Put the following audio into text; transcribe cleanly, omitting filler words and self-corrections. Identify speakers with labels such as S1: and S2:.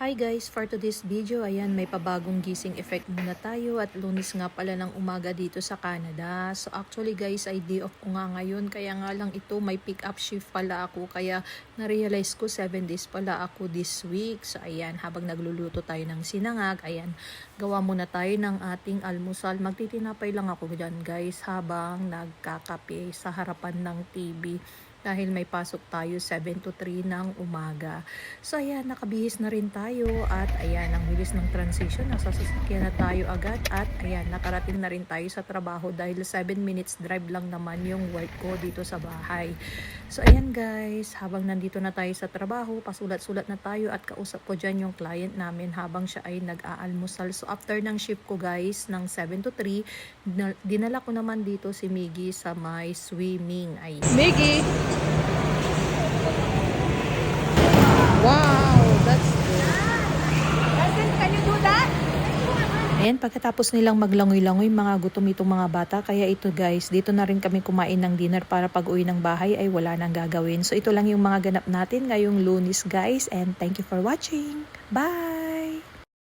S1: Hi guys, for today's video, ayan may pabagong gising effect muna tayo at Lunes nga pala ng umaga dito sa Canada. So actually guys, ay day off ko nga ngayon, kaya nga lang ito may pick up shift pala ako, kaya na-realize ko 7 days pala ako this week. So ayan, habang nagluluto tayo ng sinangag, ayan, gawa muna tayo ng ating almusal. Magtitinapay lang ako dyan guys habang nagkakape sa harapan ng TV. Dahil may pasok tayo 7 to 3 ng umaga. So ayan, nakabihis na rin tayo at ayan, ang bilis ng transition. Nasa sasakyan na tayo agad at ayan, nakarating na rin tayo sa trabaho dahil 7 minutes drive lang naman yung work ko dito sa bahay. So ayan guys, habang nandito na tayo sa trabaho, pasulat-sulat na tayo at kausap ko dyan yung client namin habang siya ay nag-aalmusal. So after ng shift ko guys, ng 7 to 3, dinala ko naman dito si Miggy sa may swimming. Ay, Miggy! Wow, that's good.
S2: Can you do that?
S1: Ayan, pagkatapos nilang maglangoy-langoy, mga gutom itong mga bata. Kaya ito guys, dito na rin kami kumain ng dinner para pag uwi ng bahay ay wala nang gagawin. So ito lang yung mga ganap natin ngayong Lunes guys. And thank you for watching. Bye!